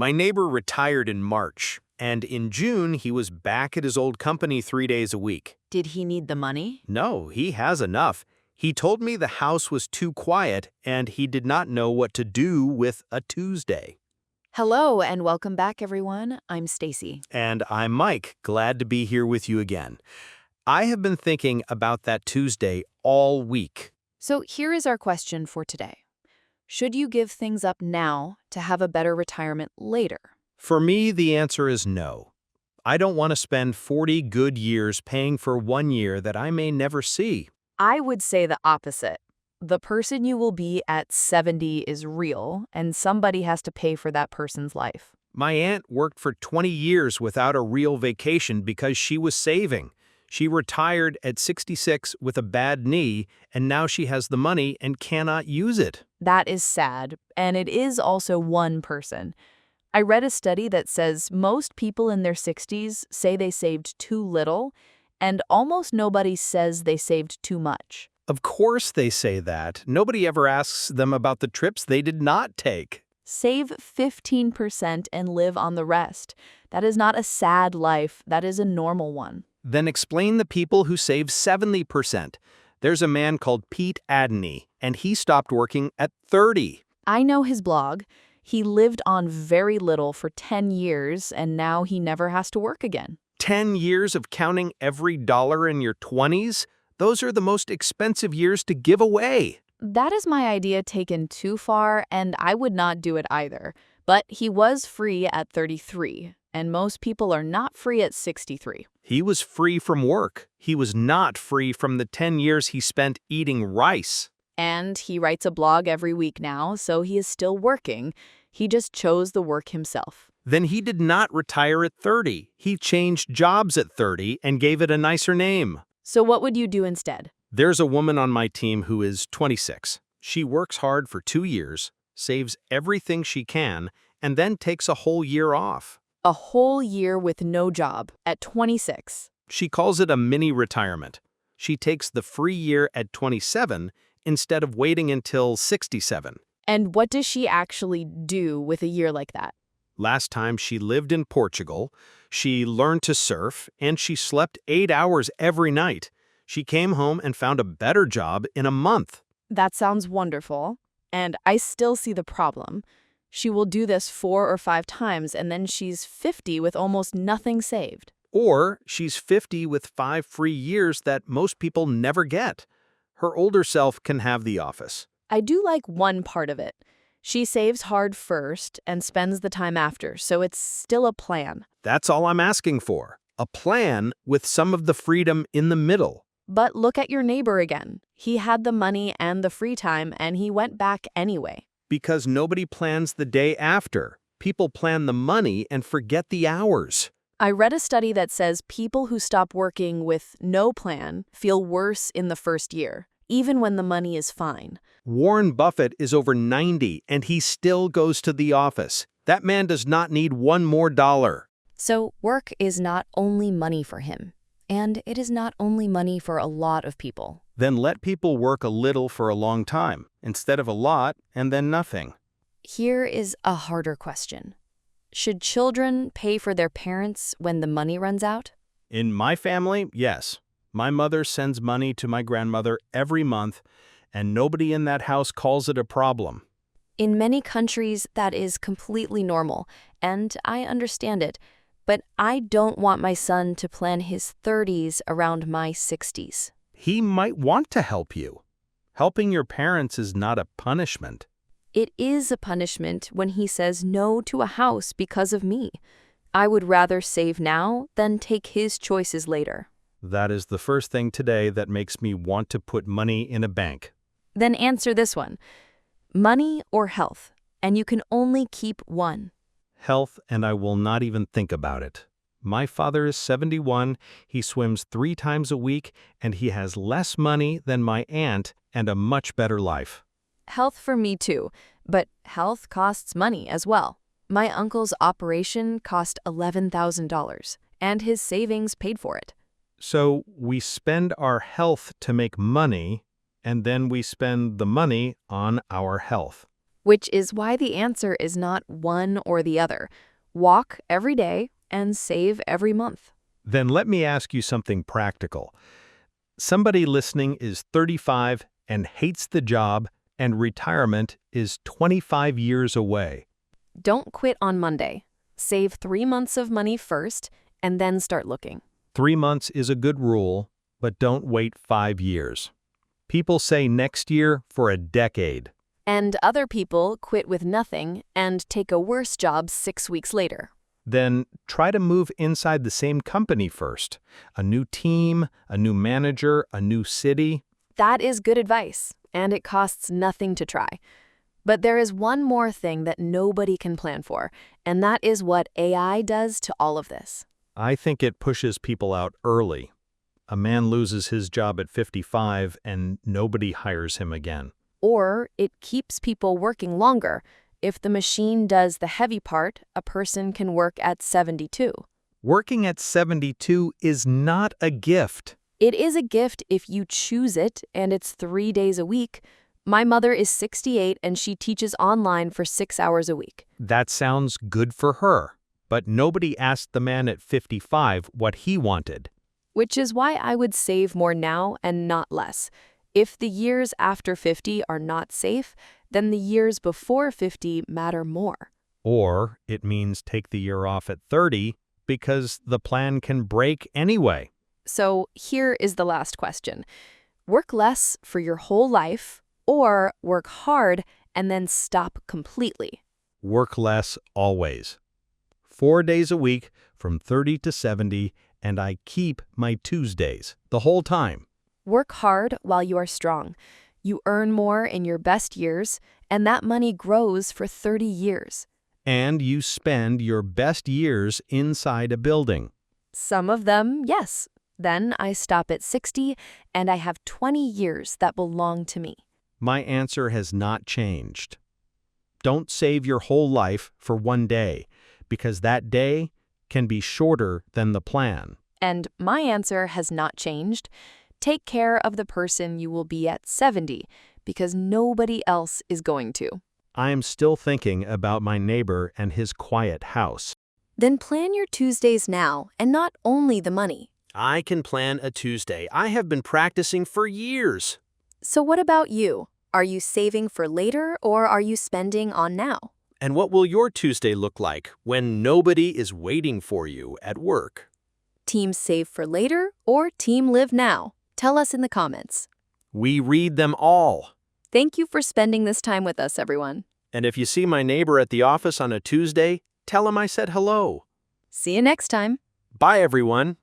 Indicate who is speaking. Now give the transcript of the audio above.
Speaker 1: My neighbor retired in March, and in June he was back at his old company 3 days a week.
Speaker 2: Did he need the money?
Speaker 1: No, he has enough. He told me the house was too quiet and he did not know what to do with a Tuesday.
Speaker 2: Hello and welcome back, everyone. I'm Stasy.
Speaker 1: And I'm Mike, glad to be here with you again. I have been thinking about that Tuesday all week.
Speaker 2: So here is our question for today. Should you give things up now to have a better retirement later?
Speaker 1: For me, the answer is no. I don't want to spend 40 good years paying for 1 year that I may never see.
Speaker 2: I would say the opposite. The person you will be at 70 is real, and somebody has to pay for that person's life.
Speaker 1: My aunt worked for 20 years without a real vacation because she was saving. She retired at 66 with a bad knee, and now she has the money and cannot use it.
Speaker 2: That is sad, and it is also one person. I read a study that says most people in their 60s say they saved too little, and almost nobody says they saved too much.
Speaker 1: Of course they say that. Nobody ever asks them about the trips they did not take.
Speaker 2: Save 15% and live on the rest. That is not a sad life, that is a normal one.
Speaker 1: Then explain the people who save 70%. There's a man called Pete Adney, and he stopped working at 30.
Speaker 2: I know his blog. He lived on very little for 10 years, and now he never has to work again.
Speaker 1: 10 years of counting every dollar in your 20s? Those are the most expensive years to give away.
Speaker 2: That is my idea taken too far, and I would not do it either. But he was free at 33, and most people are not free at 63.
Speaker 1: He was free from work. He was not free from the 10 years he spent eating rice.
Speaker 2: And he writes a blog every week now, so he is still working. He just chose the work himself.
Speaker 1: Then he did not retire at 30. He changed jobs at 30 and gave it a nicer name.
Speaker 2: So what would you do instead?
Speaker 1: There's a woman on my team who is 26. She works hard for 2 years, saves everything she can, and then takes a whole year off.
Speaker 2: A whole year with no job at 26.
Speaker 1: She calls it a mini retirement. She takes the free year at 27 instead of waiting until 67.
Speaker 2: And what does she actually do with a year like that?
Speaker 1: Last time she lived in Portugal, she learned to surf, and she slept 8 hours every night. She came home and found a better job in a month.
Speaker 2: That sounds wonderful, and I still see the problem. She will do this 4 or 5 times, and then she's 50 with almost nothing saved.
Speaker 1: Or she's 50 with 5 free years that most people never get. Her older self can have the office.
Speaker 2: I do like one part of it. She saves hard first and spends the time after, so it's still a plan.
Speaker 1: That's all I'm asking for. A plan with some of the freedom in the middle.
Speaker 2: But look at your neighbor again. He had the money and the free time, and he went back anyway.
Speaker 1: Because nobody plans the day after. People plan the money and forget the hours.
Speaker 2: I read a study that says people who stop working with no plan feel worse in the first year, even when the money is fine.
Speaker 1: Warren Buffett is over 90 and he still goes to the office. That man does not need one more dollar.
Speaker 3: So work is not only money for him, and it is not only money for a lot of people.
Speaker 1: Then let people work a little for a long time, instead of a lot and then nothing.
Speaker 3: Here is a harder question. Should children pay for their parents when the money runs out?
Speaker 1: In my family, yes. My mother sends money to my grandmother every month, and nobody in that house calls it a problem.
Speaker 3: In many countries, that is completely normal, and I understand it. But I don't want my son to plan his 30s around my 60s.
Speaker 1: He might want to help you. Helping your parents is not a punishment.
Speaker 3: It is a punishment when he says no to a house because of me. I would rather save now than take his choices later.
Speaker 1: That is the first thing today that makes me want to put money in a bank.
Speaker 3: Then answer this one. Money or health? And you can only keep one.
Speaker 1: Health, and I will not even think about it. My father is 71, he swims 3 times a week, and he has less money than my aunt and a much better life.
Speaker 2: Health for me too, but health costs money as well. My uncle's operation cost $11,000, and his savings paid for it.
Speaker 1: So we spend our health to make money, and then we spend the money on our health.
Speaker 3: which is why the answer is not one or the other. Walk every day and save every month.
Speaker 1: Then let me ask you something practical. Somebody listening is 35 and hates the job, and retirement is 25 years away.
Speaker 3: Don't quit on Monday. Save 3 months of money first and then start looking.
Speaker 1: 3 months is a good rule, but don't wait 5 years. People say next year for a decade.
Speaker 3: And other people quit with nothing and take a worse job 6 weeks later.
Speaker 1: Then try to move inside the same company first. A new team, a new manager, a new city.
Speaker 3: That is good advice, and it costs nothing to try. But there is one more thing that nobody can plan for, and that is what AI does to all of this.
Speaker 1: I think it pushes people out early. A man loses his job at 55 and nobody hires him again.
Speaker 3: Or it keeps people working longer. If the machine does the heavy part, a person can work at 72.
Speaker 1: Working at 72 is not a gift.
Speaker 3: It is a gift if you choose it, and it's 3 days a week. My mother is 68 and she teaches online for 6 hours a week.
Speaker 1: That sounds good for her. But nobody asked the man at 55 what he wanted.
Speaker 3: Which is why I would save more now and not less. If the years after 50 are not safe, then the years before 50 matter more.
Speaker 1: Or it means take the year off at 30 because the plan can break anyway.
Speaker 3: So here is the last question. Work less for your whole life or work hard and then stop completely?
Speaker 1: Work less always. 4 days a week from 30 to 70, and I keep my Tuesdays the whole time.
Speaker 3: Work hard while you are strong. You earn more in your best years, and that money grows for 30 years.
Speaker 1: And you spend your best years inside a building.
Speaker 3: Some of them, yes. Then I stop at 60, and I have 20 years that belong to me.
Speaker 1: My answer has not changed. Don't save your whole life for one day, because that day can be shorter than the plan.
Speaker 3: And my answer has not changed. Take care of the person you will be at 70, because nobody else is going to.
Speaker 1: I am still thinking about my neighbor and his quiet house.
Speaker 3: Then plan your Tuesdays now, and not only the money.
Speaker 1: I can plan a Tuesday. I have been practicing for years.
Speaker 3: So what about you? Are you saving for later, or are you spending on now?
Speaker 1: And what will your Tuesday look like when nobody is waiting for you at work?
Speaker 3: Team save for later or team live now? Tell us in the comments.
Speaker 1: We read them all.
Speaker 3: Thank you for spending this time with us, everyone.
Speaker 1: And if you see my neighbor at the office on a Tuesday, tell him I said hello.
Speaker 3: See you next time.
Speaker 1: Bye, everyone.